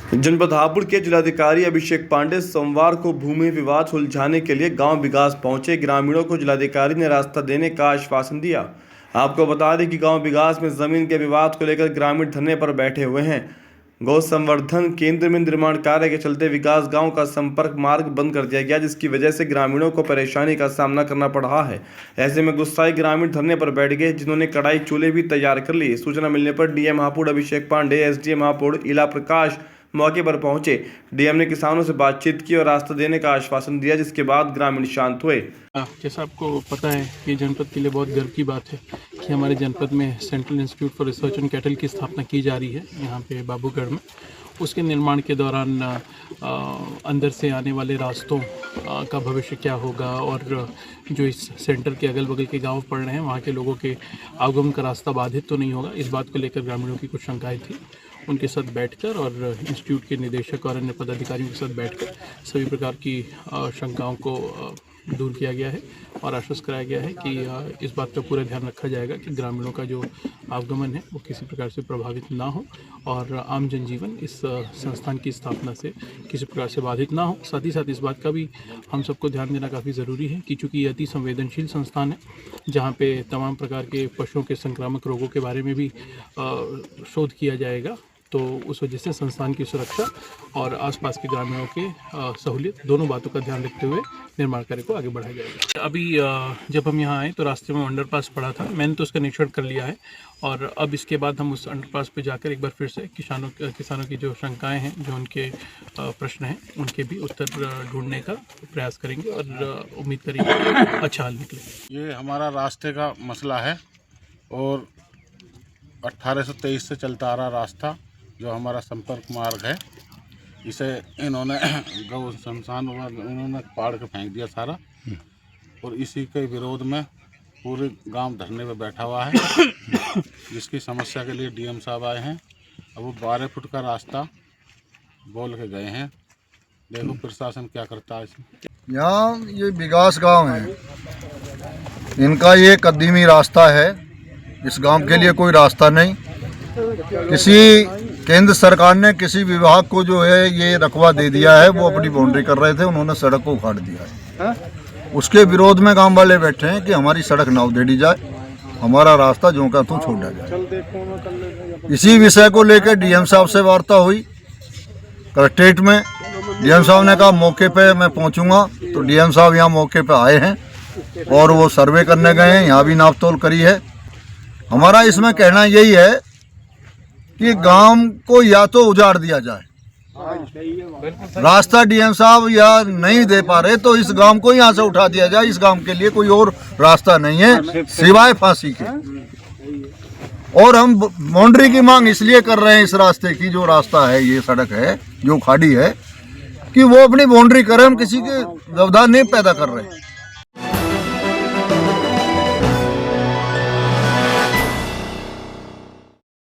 जनपद हापुड़ के जिलाधिकारी अभिषेक पांडे सोमवार को भूमि विवाद सुलझाने के लिए गांव विकास पहुंचे। ग्रामीणों को जिलाधिकारी ने रास्ता देने का आश्वासन दिया। आपको बता दें कि गांव विकास में जमीन के विवाद को लेकर ग्रामीण धरने पर बैठे हुए हैं। गौ संवर्धन केंद्र में निर्माण कार्य के चलते विकास गांव का संपर्क मार्ग बंद कर दिया गया, जिसकी वजह से ग्रामीणों को परेशानी का सामना करना पड़ रहा है। ऐसे में गुस्साए ग्रामीण धरने पर बैठ गए, जिन्होंने कड़ाई चूल्हे भी तैयार कर लिए। सूचना मिलने पर डीएम हापुड़ अभिषेक पांडे, एसडीएम हापुड़ इला प्रकाश मौके पर पहुंचे। डीएम ने किसानों से बातचीत की और रास्ता देने का आश्वासन दिया, जिसके बाद ग्रामीण शांत हुए। जैसा आपको पता है कि जनपद के लिए बहुत गर्व की बात है कि हमारे जनपद में central institute for research and cattle की स्थापना की जा रही है यहाँ पे बाबूगढ़ में। उसके निर्माण के दौरान अंदर से आने वाले रास्तों का भविष्य क्या होगा और जो इस सेंटर के अगल बगल के गांव पड़ रहे हैं वहाँ के लोगों के आगमन का रास्ता बाधित तो नहीं होगा, इस बात को लेकर ग्रामीणों की कुछ शंकाएं थी। उनके साथ बैठकर और इंस्टीट्यूट के निदेशक और अन्य पदाधिकारियों के साथ बैठकर सभी प्रकार की शंकाओं को दूर किया गया है और आश्वस्त कराया गया है कि इस बात का पूरा ध्यान रखा जाएगा कि ग्रामीणों का जो आगमन है वो किसी प्रकार से प्रभावित ना हो और आम जनजीवन इस संस्थान की स्थापना से किसी प्रकार से बाधित ना हो। साथ ही साथ इस बात का भी हम सबको ध्यान देना काफ़ी ज़रूरी है कि चूँकि ये अति संवेदनशील संस्थान है, जहाँ पे तमाम प्रकार के पशुओं के संक्रामक रोगों के बारे में भी शोध किया जाएगा, तो उस वजह से संस्थान की सुरक्षा और आसपास के ग्रामीणों के सहूलियत दोनों बातों का ध्यान रखते हुए निर्माण कार्य को आगे बढ़ाया जाएगा। अभी जब हम यहाँ आए तो रास्ते में अंडरपास पड़ा था, मैंने तो उसका निरीक्षण कर लिया है और अब इसके बाद हम उस अंडरपास पे जाकर एक बार फिर से किसानों की जो शंकाएं हैं, जो उनके प्रश्न हैं, उनके भी उत्तर ढूंढने का प्रयास करेंगे और उम्मीद करेंगे अच्छा हल निकले। ये हमारा रास्ते का मसला है और 1823 से चलता आ रहा रास्ता जो हमारा संपर्क मार्ग है, इसे इन्होंने गौ शमशान उन्होंने पाड़ के फेंक दिया सारा और इसी के विरोध में पूरे गांव धरने पे बैठा हुआ है, जिसकी समस्या के लिए डीएम साहब आए हैं। अब वो 12 फुट का रास्ता बोल के गए हैं, देखो प्रशासन क्या करता है इसमें। यहाँ ये विकास गांव है, इनका ये कदीमी रास्ता है, इस गांव के लिए कोई रास्ता नहीं। किसी केंद्र सरकार ने किसी विभाग को जो है ये रकबा दे दिया है, वो अपनी बाउंड्री कर रहे थे, उन्होंने सड़क को उखाड़ दिया है। उसके विरोध में गांव वाले बैठे हैं कि हमारी सड़क ना उधेड़ी जाए, हमारा रास्ता जो का तो छोड़ा जाए। इसी विषय को लेकर डीएम साहब से वार्ता हुई कलेक्ट्रेट में। डीएम साहब ने कहा मौके पे मैं पहुंचूंगा, तो डीएम साहब यहाँ मौके पे आए हैं और वो सर्वे करने गए हैं, यहाँ भी नापतोल करी है। हमारा इसमें कहना यही है कि गांव को या तो उजाड़ दिया जाए, रास्ता डीएम साहब या नहीं दे पा रहे तो इस गांव को यहाँ से उठा दिया जाए। इस गांव के लिए कोई और रास्ता नहीं है सिवाय फांसी के। और हम बाउंड्री की मांग इसलिए कर रहे हैं इस रास्ते की, जो रास्ता है ये सड़क है जो खाड़ी है, कि वो अपनी बाउंड्री करें, हम किसी के व्यवधान नहीं पैदा कर रहे हैं।